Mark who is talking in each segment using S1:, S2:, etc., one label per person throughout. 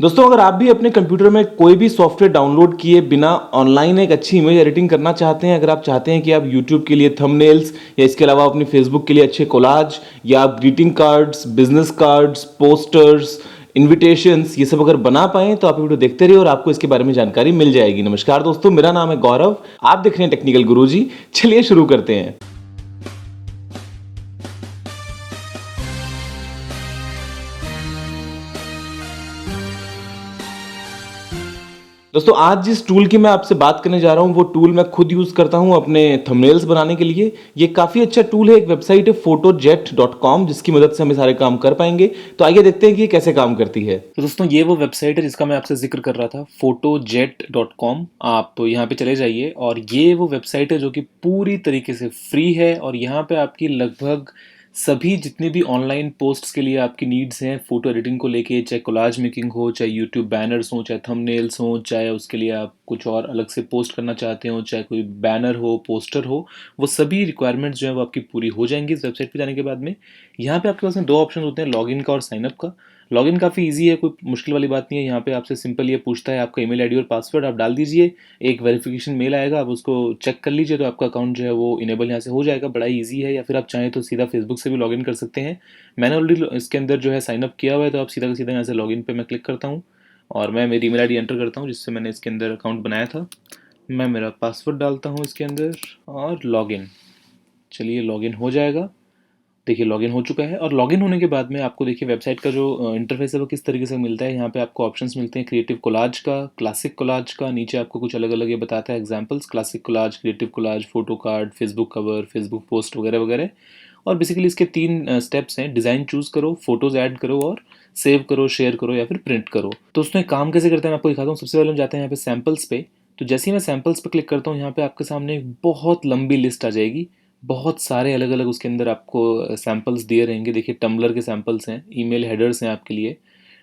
S1: दोस्तों अगर आप भी अपने कंप्यूटर में कोई भी सॉफ्टवेयर डाउनलोड किए बिना ऑनलाइन एक अच्छी इमेज एडिटिंग करना चाहते हैं, अगर आप चाहते हैं कि आप यूट्यूब के लिए थंबनेल्स या इसके अलावा अपनी फेसबुक के लिए अच्छे कोलाज या आप greeting cards, business cards, posters, invitations ये सब अगर बना पाएं तो आप वीडियो देखते रहिए और आपको इसके बारे में जानकारी मिल जाएगी। नमस्कार दोस्तों, मेरा नाम है गौरव, आप देख रहे हैं टेक्निकल गुरुजी। चलिए शुरू करते हैं। दोस्तों आज जिस टूल की मैं आपसे बात करने जा रहा हूं वो टूल मैं खुद यूज करता हूं अपने थंबनेल्स बनाने के लिए। ये काफी अच्छा टूल है। एक वेबसाइट है photojet.com जिसकी मदद से हम ये सारे काम कर पाएंगे। तो आइए देखते हैं कि ये कैसे काम करती है। तो दोस्तों ये वो वेबसाइट है जिसका मैं आपसे जिक्र कर रहा था, photojet.com। आप यहाँ पे चले जाइए और ये वो वेबसाइट है जो कि पूरी तरीके से फ्री है और यहाँ पे आपकी लगभग सभी जितनी भी ऑनलाइन पोस्ट्स के लिए आपकी नीड्स हैं फोटो एडिटिंग को लेके, चाहे कोलाज मेकिंग हो, चाहे यूट्यूब बैनर्स हो, चाहे थंबनेल्स हो, चाहे उसके लिए आप कुछ और अलग से पोस्ट करना चाहते हो, चाहे कोई बैनर हो, पोस्टर हो, वो सभी रिक्वायरमेंट्स जो है वो आपकी पूरी हो जाएंगी इस वेबसाइट पे जाने के बाद में। यहाँ पे आपके पास में दो ऑप्शन होते हैं, लॉगिन का और साइनअप का। लॉगिन काफ़ी ईजी है, कोई मुश्किल वाली बात नहीं है। यहाँ पे आपसे सिंपल ये पूछता है आपका ईमेल आईडी और पासवर्ड आप डाल दीजिए, एक वेरिफिकेशन मेल आएगा, आप उसको चेक कर लीजिए तो आपका अकाउंट जो है वो इनेबल यहाँ से हो जाएगा। बड़ा ईजी है। या फिर आप चाहें तो सीधा फेसबुक से भी लॉगिन कर सकते हैं। मैंने ऑलरेडी इसके अंदर जो है साइनअप किया हुआ है, तो आप सीधा का सीधा यहाँ से लॉगिन पे मैं क्लिक करता हूँ और मैं मेरी ईमेल आईडी एंटर करता हूँ जिससे मैंने इसके अंदर अकाउंट बनाया था। मैं मेरा पासवर्ड डालता हूँ इसके अंदर और लॉगिन। चलिए लॉगिन हो जाएगा। देखिए लॉगिन हो चुका है और लॉगिन होने के बाद में आपको देखिए वेबसाइट का जो इंटरफेस है वो किस तरीके से मिलता है। यहाँ पे आपको ऑप्शंस मिलते हैं क्रिएटिव कोलाज का, क्लासिक कोलाज का। नीचे आपको कुछ अलग अलग ये बताता है examples, classic collage, creative collage, photo card, Facebook cover, Facebook post वगैरह वगैरह। और बेसिकली इसके तीन स्टेप्स हैं, डिज़ाइन चूज़ करो, फोटोज़ ऐड करो और सेव करो, शेयर करो या फिर प्रिंट करो। तो उसमें काम कैसे करते हैं मैं आपको दिखाता हूँ। सबसे पहले हम जाते हैं यहाँ पे सैम्पल्स पे। तो जैसे ही मैं सैम्पल्स पे क्लिक करता हूँ यहाँ पे आपके सामने एक बहुत लंबी लिस्ट आ जाएगी। बहुत सारे अलग अलग उसके अंदर आपको सैम्पल्स दिए रहेंगे। देखिए टम्बलर के सैम्पल्स हैं, ईमेल हेडर्स हैं आपके लिए,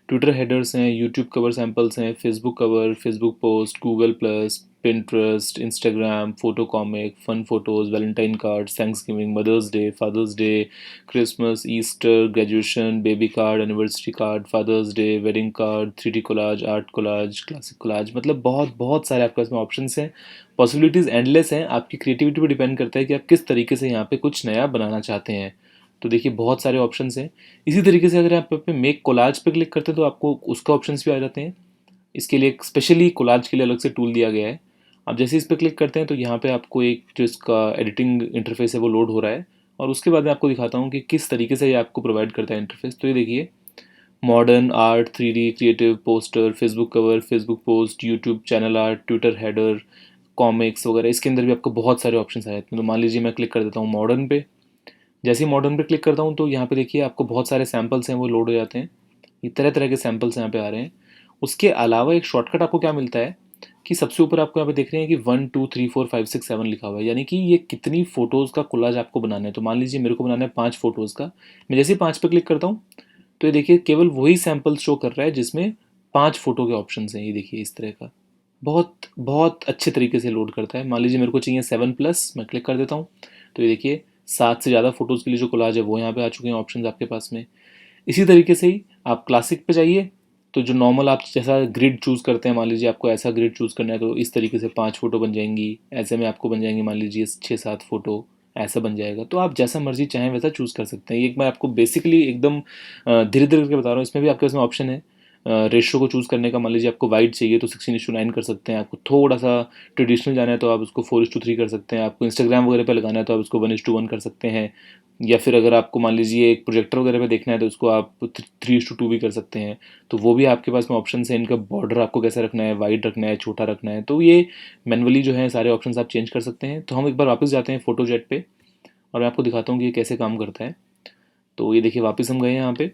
S1: ट्विटर हेडर्स हैं, यूट्यूब कवर सैम्पल्स हैं, Facebook cover, Facebook post, Google plus, Pinterest, Instagram, photo comic, fun photos, Valentine card, Thanksgiving, Mother's Day, Father's Day, Christmas, Easter, graduation, baby card, anniversary card, Father's Day, wedding card, 3D collage, art collage, classic collage. मतलब बहुत बहुत सारे आपके पास में options हैं। Possibilities endless हैं। आपकी creativity पर डिपेंड करता है कि आप किस तरीके से यहाँ पे कुछ नया बनाना चाहते हैं। तो देखिए बहुत सारे ऑप्शंस हैं। इसी तरीके से अगर आप पे मेक कोलाज पे क्लिक करते हैं तो आपको उसका ऑप्शंस भी आ जाते हैं। इसके लिए एक स्पेशली कोलाज के लिए अलग से टूल दिया गया है। आप जैसे इस पर क्लिक करते हैं तो यहाँ पे आपको एक जो इसका एडिटिंग इंटरफेस है वो लोड हो रहा है और उसके बाद मैं आपको दिखाता हूँ कि किस तरीके से ये आपको प्रोवाइड करता है इंटरफेस। तो ये देखिए, modern art, 3D creative poster, Facebook cover, Facebook post, YouTube channel art, Twitter header, comics वगैरह। इसके अंदर भी आपको बहुत सारे ऑप्शंस आए हैं। तो मान लीजिए मैं क्लिक कर देता हूँ मॉडर्न पे। जैसे ही मॉडर्न पे क्लिक करता हूँ तो यहाँ पे देखिए आपको बहुत सारे सैम्पल्स हैं वो लोड हो जाते हैं। ये तरह तरह के सैम्पल्स यहाँ पे आ रहे हैं। उसके अलावा एक शॉर्टकट आपको क्या मिलता है कि सबसे ऊपर आपको यहाँ पे देख रहे हैं कि 1 2 3 4 5 6 7 लिखा हुआ है, यानी कि ये कितनी फोटोज़ का कोलाज आपको बनाना है। तो मान लीजिए मेरे को बनाना है 5 फोटोज़ का। मैं जैसे ही 5 पे क्लिक करता हूँ तो ये देखिए केवल वही सैम्पल शो कर रहा है जिसमें 5 फोटो के ऑप्शन हैं। ये देखिए इस तरह का बहुत बहुत अच्छे तरीके से लोड करता है। मान लीजिए मेरे को चाहिए 7+, मैं क्लिक कर देता हूँ तो ये देखिए 7 से ज़्यादा फोटोज़ के लिए जो कोलाज है वो यहाँ पे आ चुके हैं ऑप्शंस आपके पास में। इसी तरीके से ही आप क्लासिक पे जाइए तो जो नॉर्मल आप जैसा ग्रिड चूज़ करते हैं, मान लीजिए आपको ऐसा ग्रिड चूज़ करना है तो इस तरीके से 5 फोटो बन जाएंगी। ऐसे में आपको बन जाएंगी मान लीजिए 6 7 फोटो, ऐसा बन जाएगा। तो आप जैसा मर्जी चाहें वैसा चूज़ कर सकते हैं। ये एक मैं आपको बेसिकली एकदम धीरे धीरे करके बता रहा हूँ। इसमें भी आपके पास में ऑप्शन है रेशो को चूज़ करने का। मान लीजिए आपको वाइड चाहिए तो 16:9 कर सकते हैं। आपको थोड़ा सा ट्रेडिशनल जाना है तो आप उसको 4:3 कर सकते हैं। आपको इंस्टाग्राम वगैरह पे लगाना है तो आप उसको 1:1 कर सकते हैं। या फिर अगर आपको मान लीजिए एक प्रोजेक्टर वगैरह पे देखना है तो उसको आप 3:2 भी कर सकते हैं। तो वो भी आपके पास में ऑप्शन है। इनका बॉर्डर आपको कैसा रखना है, वाइड रखना है, छोटा रखना है, तो ये मैनुअली जो है सारे ऑप्शंस आप चेंज कर सकते हैं। तो हम एक बार वापस जाते हैं फोटोजेट पे और मैं आपको दिखाता हूँ कि ये कैसे काम करता है। तो ये देखिए वापस हम गए यहाँ पे।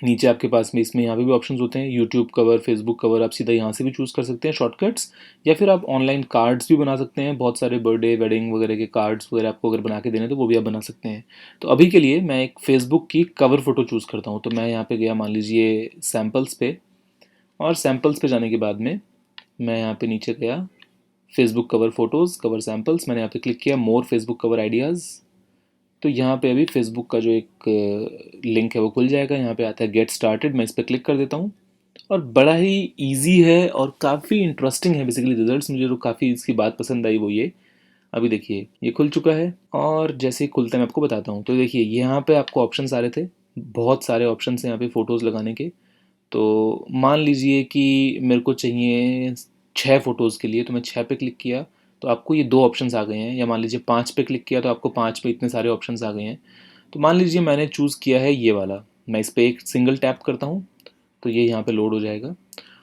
S1: नीचे आपके पास में इसमें यहाँ पे भी ऑप्शंस होते हैं, यूट्यूब कवर, फेसबुक कवर, आप सीधा यहाँ से भी चूज़ कर सकते हैं शॉर्टकट्स। या फिर आप ऑनलाइन कार्ड्स भी बना सकते हैं। बहुत सारे बर्थडे, वेडिंग वगैरह के कार्ड्स वगैरह आपको अगर बना के देने तो वो भी आप बना सकते हैं। तो अभी के लिए मैं एक फेसबुक की कवर फोटो चूज़ करता हूँ। तो मैं यहाँ पे गया मान लीजिए सैम्पल्स पे और सैम्पल्स पे जाने के बाद में मैं यहाँ पे नीचे गया Facebook cover photos, cover samples. मैंने यहाँ पे क्लिक किया मोर फेसबुक कवर आइडियाज़। तो यहाँ पे अभी फेसबुक का जो एक लिंक है वो खुल जाएगा। यहाँ पे आता है गेट स्टार्टेड, मैं इस पर क्लिक कर देता हूँ
S2: और बड़ा ही ईजी है और काफ़ी इंटरेस्टिंग है बेसिकली रिजल्ट्स। मुझे जो काफ़ी इसकी बात पसंद आई वो ये, अभी देखिए ये खुल चुका है। और जैसे ही खुलता है मैं आपको बताता हूँ। तो देखिए यहाँ पे आपको ऑप्शंस आ रहे थे, बहुत सारे ऑप्शंस हैं यहाँ पे फ़ोटोज़ लगाने के। तो मान लीजिए कि मेरे को चाहिए 6 फ़ोटोज़ के लिए, तो मैं 6 पे क्लिक किया तो आपको ये 2 ऑप्शंस आ गए हैं। या मान लीजिए 5 पे क्लिक किया तो आपको 5 पे इतने सारे ऑप्शंस आ गए हैं। तो मान लीजिए मैंने चूज़ किया है ये वाला, मैं इस पर एक सिंगल टैप करता हूँ तो ये यहाँ पे लोड हो जाएगा।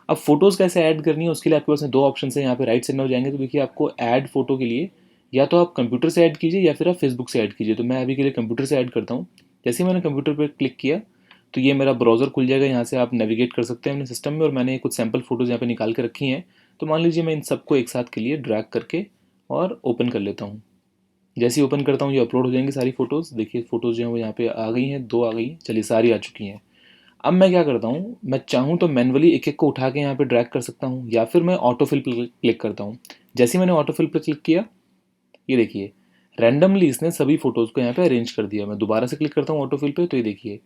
S2: अब फ़ोटोज़ कैसे ऐड करनी है उसके लिए आपके पास में 2 ऑप्शन है। यहाँ पे राइट साइड में हो जाएंगे तो देखिए आपको ऐड फ़ोटो के लिए या तो आप कंप्यूटर से ऐड कीजिए या फिर आप फेसबुक से ऐड कीजिए। तो मैं अभी के लिए कंप्यूटर से ऐड करता हूँ। जैसे ही मैंने कंप्यूटर पर क्लिक किया तो ये मेरा ब्राउज़र खुल जाएगा। यहाँ से आप नेविगेट कर सकते हैं अपने सिस्टम में। और मैंने कुछ सैम्पल फ़ोटोज़ यहाँ पे निकाल के रखी हैं। तो मान लीजिए मैं इन सबको एक साथ के लिए ड्रैग करके और ओपन कर लेता हूँ। जैसे ही ओपन करता हूँ ये अपलोड हो जाएंगी सारी फ़ोटोज़। देखिए फ़ोटोज़ जो है वो यहाँ पे आ गई हैं, 2 आ गई हैं। चलिए सारी आ चुकी हैं। अब मैं क्या करता हूँ, मैं चाहूँ तो मैन्युअली एक एक को उठा के यहाँ पे ड्रैग कर सकता हूँ या फिर मैं ऑटो फिल पे क्लिक करता हूँ। जैसे ही मैंने ऑटो फिल पे क्लिक किया, ये देखिए रैंडमली इसने सभी फ़ोटोज़ को यहाँ पे अरेंज कर दिया। मैं दोबारा से क्लिक करता हूँ ऑटो फिल पे तो ये देखिए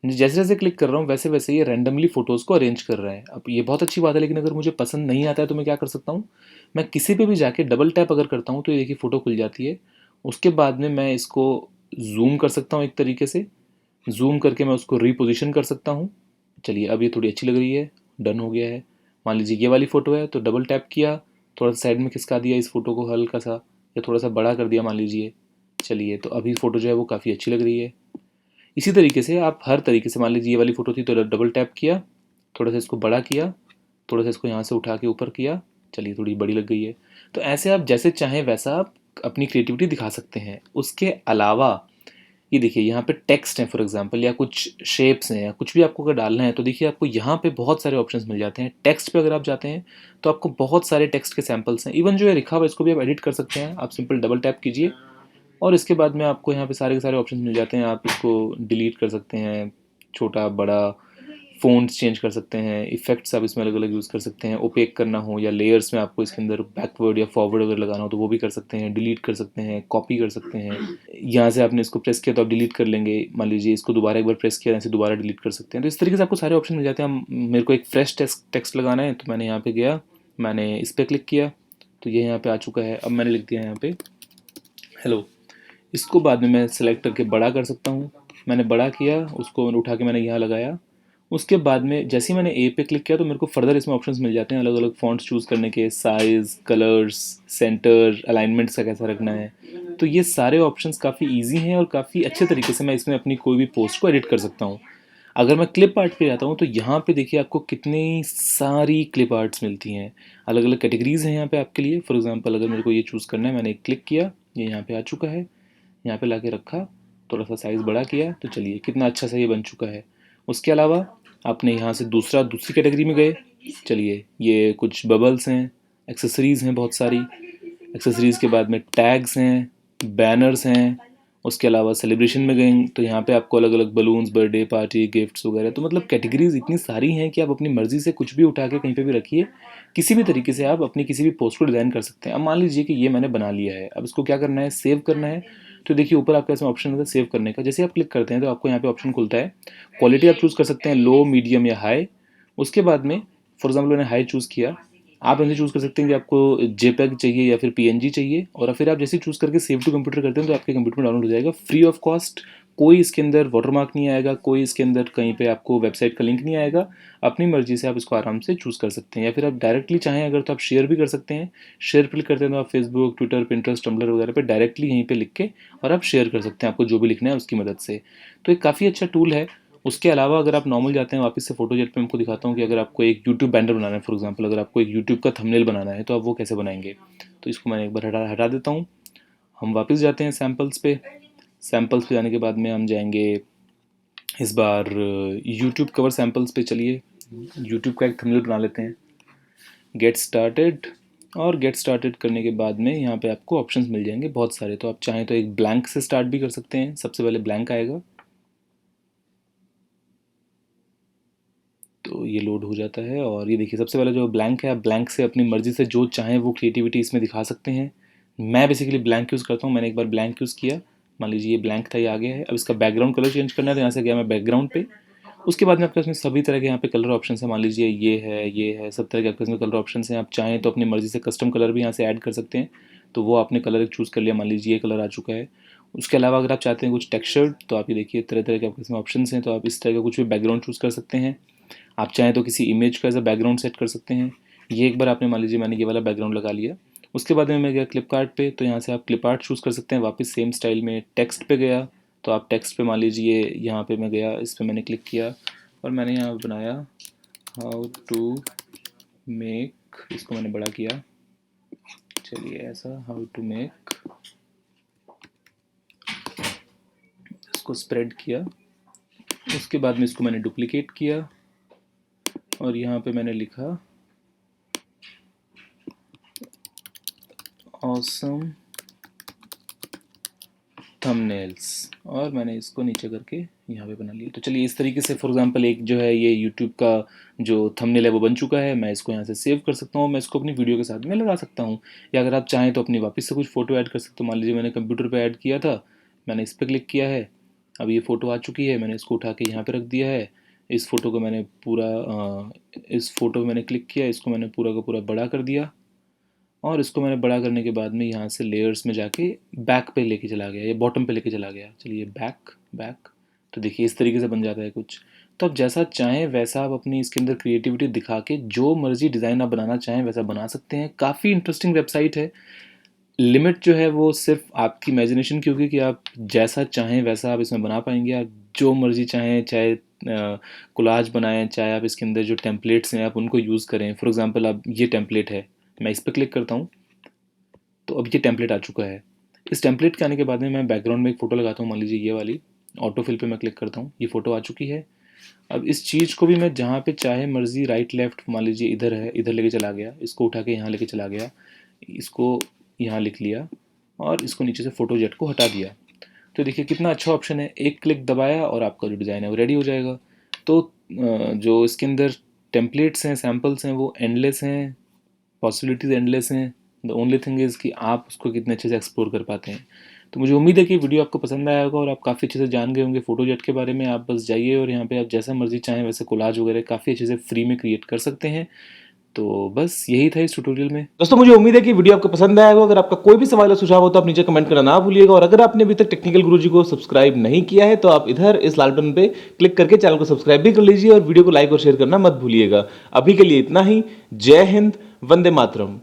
S2: जैसे जैसे क्लिक कर रहा हूँ वैसे वैसे ये रैंडमली फ़ोटोज़ को अरेंज कर रहा है। अब ये बहुत अच्छी बात है, लेकिन अगर मुझे पसंद नहीं आता है तो मैं क्या कर सकता हूँ, मैं किसी पे भी जाके डबल टैप अगर करता हूँ तो ये देखिए फ़ोटो खुल जाती है। उसके बाद में मैं इसको जूम कर सकता हूँ एक तरीके से। जूम करके मैं उसको रीपोजीशन कर सकता हूँ। चलिए अब ये थोड़ी अच्छी लग रही है, डन हो गया है। मान लीजिए ये वाली फ़ोटो है तो डबल टैप किया, थोड़ा सा साइड में खिसका दिया इस फ़ोटो को हल्का सा, या थोड़ा सा बड़ा कर दिया मान लीजिए। चलिए तो अभी फ़ोटो जो है वो काफ़ी अच्छी लग रही है। इसी तरीके से आप हर तरीके से, मान लीजिए ये वाली फ़ोटो थी तो डबल टैप किया, थोड़ा सा इसको बड़ा किया, थोड़ा सा इसको यहाँ से उठा के ऊपर किया, चलिए थोड़ी बड़ी लग गई है। तो ऐसे आप जैसे चाहें वैसा आप अपनी क्रिएटिविटी दिखा सकते हैं। उसके अलावा ये देखिए यहाँ पे टेक्स्ट है फॉर एग्जांपल, या कुछ शेप्स हैं या कुछ भी आपको अगर डालना है तो देखिए आपको यहाँ पे बहुत सारे ऑप्शंस मिल जाते हैं। टेक्स्ट पे अगर आप जाते हैं तो आपको बहुत सारे टेक्स्ट के सैंपल्स हैं। इवन जो है लिखा हुआ है इसको भी आप एडिट कर सकते हैं। आप सिंपल डबल टैप कीजिए और इसके बाद में आपको यहाँ पे सारे के सारे ऑप्शंस मिल जाते हैं। आप इसको डिलीट कर सकते हैं, छोटा बड़ा, फ़ॉन्ट्स चेंज कर सकते हैं, इफ़ेक्ट्स आप इसमें अलग अलग यूज़ कर सकते हैं। ओपेक करना हो या लेयर्स में आपको इसके अंदर बैकवर्ड या फॉरवर्ड अगर लगाना हो तो वो भी कर सकते हैं। डिलीट कर सकते हैं, कॉपी कर सकते हैं। यहाँ से आपने इसको प्रेस किया तो आप डिलीट कर लेंगे। मान लीजिए इसको दोबारा एक बार प्रेस किया, ऐसे दोबारा डिलीट कर सकते हैं। तो इस तरीके से आपको सारे ऑप्शन मिल जाते हैं। मेरे को एक फ्रेश टेक्स्ट लगाना है तो मैंने यहाँ पे गया, मैंने इस पर क्लिक किया तो ये यहाँ पे आ चुका है। अब मैंने लिख दिया यहाँ पे हेलो। इसको बाद में मैं सेलेक्ट करके बड़ा कर सकता हूँ। मैंने बड़ा किया, उसको उठा के मैंने यहाँ लगाया। उसके बाद में जैसे ही मैंने ए पे क्लिक किया तो मेरे को फर्दर इसमें ऑप्शंस मिल जाते हैं अलग अलग फ़ॉन्ट्स चूज़ करने के, साइज़, कलर्स, सेंटर, अलाइनमेंट्स का कैसा रखना है। तो ये सारे ऑप्शंस काफ़ी ईजी हैं और काफ़ी अच्छे तरीके से मैं इसमें अपनी कोई भी पोस्ट को एडिट कर सकता हूँ। अगर मैं क्लिप आर्ट पे जाता हूँ तो यहाँ पे देखिए आपको कितनी सारी क्लिप आर्ट्स मिलती हैं। अलग अलग कैटेगरीज़ हैं यहाँ पे आपके लिए। फॉर एग्जांपल अगर मेरे को ये चूज़ करना है, मैंने क्लिक किया, ये यहाँ पे आ चुका है। यहाँ पे लाके रखा, थोड़ा सा साइज़ बड़ा किया तो चलिए कितना अच्छा सा ये बन चुका है। उसके अलावा आपने यहाँ से दूसरी कैटेगरी में गए। चलिए ये कुछ बबल्स हैं, एक्सेसरीज़ हैं बहुत सारी। एक्सेसरीज़ के बाद में टैग्स हैं, बैनर्स हैं। उसके अलावा सेलिब्रेशन में गए तो यहाँ पे आपको अलग अलग बलून्स, बर्थडे पार्टी, गिफ्ट्स वगैरह। तो मतलब कैटेगरीज इतनी सारी हैं कि आप अपनी मर्ज़ी से कुछ भी उठा के कहीं पे भी रखिए, किसी भी तरीके से आप अपनी किसी भी पोस्ट को डिज़ाइन कर सकते हैं। अब मान लीजिए कि ये मैंने बना लिया है, अब इसको क्या करना है, सेव करना है। तो देखिए ऊपर आपके पास ऑप्शन होता है सेव करने का। जैसे आप क्लिक करते हैं तो आपको यहाँ पे ऑप्शन खुलता है। क्वालिटी आप चूज़ कर सकते हैं, लो, मीडियम या हाई। उसके बाद में फॉर एग्जाम्पल मैंने हाई चूज़ किया। आप ऐसे चूज़ कर सकते हैं कि आपको जेपेग चाहिए या फिर पीएनजी चाहिए, और फिर आप जैसे चूज़ करके सेव टू कंप्यूटर करते हैं तो आपके कंप्यूटर में डाउनलोड हो जाएगा फ्री ऑफ कॉस्ट। कोई इसके अंदर वाटरमार्क नहीं आएगा, कोई इसके अंदर कहीं पे आपको वेबसाइट का लिंक नहीं आएगा। अपनी मर्जी से आप इसको आराम से चूज़ कर सकते हैं, या फिर आप डायरेक्टली चाहें अगर तो आप शेयर भी कर सकते हैं। शेयर क्लिक करते हैं तो आप फेसबुक, ट्विटर, पिंटरेस्ट, टम्बलर वगैरह पे डायरेक्टली यहीं पे लिख के और आप शेयर कर सकते हैं आपको जो भी लिखना है उसकी मदद से। तो एक काफ़ी अच्छा टूल है। उसके अलावा अगर आप नॉर्मल जाते हैं वापस से फोटो जेट पे, मैं आपको दिखाता हूँ कि अगर आपको एक यूट्यूब बैनर बनाना है, फॉर एग्जांपल अगर आपको एक यूट्यूब का थंबनेल बनाना है तो आप वो कैसे बनाएंगे। तो इसको मैंने एक बार हटा हटा देता हूँ। हम वापस जाते हैं सैम्पल्स पे। सैम्पल्स पे जाने के बाद में हम जाएंगे इस बार यूट्यूब कवर सैम्पल्स पे। चलिए यूट्यूब का एक थंबनेल बना लेते हैं, गेट स्टार्टेड। और गेट स्टार्टेड करने के बाद में यहाँ पे आपको ऑप्शंस मिल जाएंगे बहुत सारे। तो आप चाहें तो एक ब्लैंक से स्टार्ट भी कर सकते हैं। सबसे पहले ब्लैंक आएगा तो ये लोड हो जाता है, और ये देखिए सबसे पहले जो ब्लैंक है, आप ब्लैंक से अपनी मर्ज़ी से जो चाहें वो क्रिएटिविटी इसमें दिखा सकते हैं। मैं बेसिकली ब्लैंक यूज़ करता हूँ। मैंने एक बार ब्लैंक यूज़ किया, मान लीजिए ये ब्लैंक था, ये आ गया है। अब इसका बैकग्राउंड कलर चेंज करना है तो यहाँ से गया मैं बैकग्राउंड पे, उसके बाद में आपके पास में सभी तरह के यहाँ पे कलर ऑप्शन है, मान लीजिए ये है, सब तरह के आपके पास में कलर ऑप्शन हैं। आप चाहें तो अपनी मर्ज़ी से कस्टम कलर भी यहाँ से ऐड कर सकते हैं, तो वो आपने कलर एक चूज़ कर लिया, मान लीजिए ये कलर आ चुका है। उसके अलावा अगर आप चाहते हैं कुछ टेक्सचर्ड, तो आप ये देखिए तरह तरह के आपके इसमें ऑप्शन हैं, तो आप इस तरह का कुछ भी बैकग्राउंड चूज़ कर सकते हैं। आप चाहें तो किसी इमेज का एज अ बैकग्राउंड सेट कर सकते हैं। ये एक बार आपने मान लीजिए मैंने ये वाला बैकग्राउंड लगा लिया। उसके बाद में मैं गया फ्लिपकार्ट पे, तो यहाँ से आप फ्लिपकार्ट चूज़ कर सकते हैं। वापस सेम स्टाइल में टेक्स्ट पे गया, तो आप टेक्स्ट पे मान लीजिए यहाँ पे मैं गया, इस पर मैंने क्लिक किया और मैंने यहाँ बनाया हाउ टू मेक, इसको मैंने बड़ा किया, चलिए ऐसा हाउ टू मेक, इसको स्प्रेड किया। उसके बाद में इसको मैंने डुप्लीकेट किया और यहाँ पे मैंने लिखा ऑसम थंबनेल्स और मैंने इसको नीचे करके यहाँ पे बना लिया। तो चलिए इस तरीके से फॉर एग्जांपल एक जो है ये यूट्यूब का जो थंबनेल है वो बन चुका है। मैं इसको यहाँ से सेव कर सकता हूँ, मैं इसको अपनी वीडियो के साथ में लगा सकता हूँ, या अगर आप चाहें तो अपनी वापस से कुछ फ़ोटो ऐड कर सकते हो। मान लीजिए मैंने कंप्यूटर पर ऐड किया था, मैंने इस पर क्लिक किया है, अब ये फ़ोटो आ चुकी है, मैंने इसको उठा के यहाँ पर रख दिया है। इस फ़ोटो को मैंने पूरा इस फ़ोटो में मैंने क्लिक किया, इसको मैंने पूरा का पूरा बड़ा कर दिया और इसको मैंने बड़ा करने के बाद में यहाँ से लेयर्स में जाके बैक पे लेके चला गया, या बॉटम पे लेके चला गया। चलिए बैक, तो देखिए इस तरीके से बन जाता है कुछ। तो आप जैसा चाहें वैसा आप अपनी इसके अंदर क्रिएटिविटी दिखा के जो मर्जी डिज़ाइन आप बनाना चाहें वैसा बना सकते हैं। काफ़ी इंटरेस्टिंग वेबसाइट है। लिमिट जो है वो सिर्फ आपकी इमेजिनेशन की होगी कि आप जैसा चाहें वैसा आप इसमें बना पाएंगे। आप जो मर्जी चाहें, चाहे कोलाज बनाएं, चाहे आप इसके अंदर जो टेम्पलेट्स हैं आप उनको यूज़ करें। फॉर एग्जांपल अब ये टेम्पलेट है, मैं इस पर क्लिक करता हूँ तो अब ये टेम्पलेट आ चुका है। इस टेम्पलेट के आने के बाद में मैं बैकग्राउंड में एक फ़ोटो लगाता हूँ, मान लीजिए ये वाली, ऑटो फिल पे मैं क्लिक करता हूँ, ये फ़ोटो आ चुकी है। अब इस चीज़ को भी मैं जहाँ पे चाहे मर्जी राइट लेफ्ट, मान लीजिए इधर है, इधर लेके चला गया, इसको उठा के यहाँ लेके चला गया, इसको यहाँ लिख लिया और इसको नीचे से फ़ोटो जेट को हटा दिया। तो देखिए कितना अच्छा ऑप्शन है, एक क्लिक दबाया और आपका जो डिज़ाइन है वो रेडी हो जाएगा। तो जो इसके अंदर टेम्पलेट्स हैं, सैम्पल्स हैं, वो एंडलेस हैं, पॉसिबिलिटीज़ एंडलेस हैं। द ओनली थिंग इज़ कि आप उसको कितने अच्छे से एक्सप्लोर कर पाते हैं। तो मुझे उम्मीद है कि वीडियो आपको पसंद आया होगा और आप काफ़ी अच्छे से जान गए होंगे फ़ोटो जेट के बारे में। आप बस जाइए और यहाँ पे आप जैसा मर्जी चाहें वैसे कोलाज वगैरह काफ़ी अच्छे से फ्री में क्रिएट कर सकते हैं। तो बस यही था इस ट्यूटोरियल में।
S1: दोस्तों मुझे उम्मीद है कि वीडियो आपको पसंद आया होगा। अगर आपका कोई भी सवाल या सुझाव हो तो आप नीचे कमेंट करना ना भूलिएगा, और अगर आपने अभी तक टेक्निकल गुरुजी को सब्सक्राइब नहीं किया है तो आप इधर इस लाल बटन पे क्लिक करके चैनल को सब्सक्राइब भी कर लीजिए और वीडियो को लाइक और शेयर करना मत भूलिएगा। अभी के लिए इतना ही। जय हिंद, वंदे मातरम।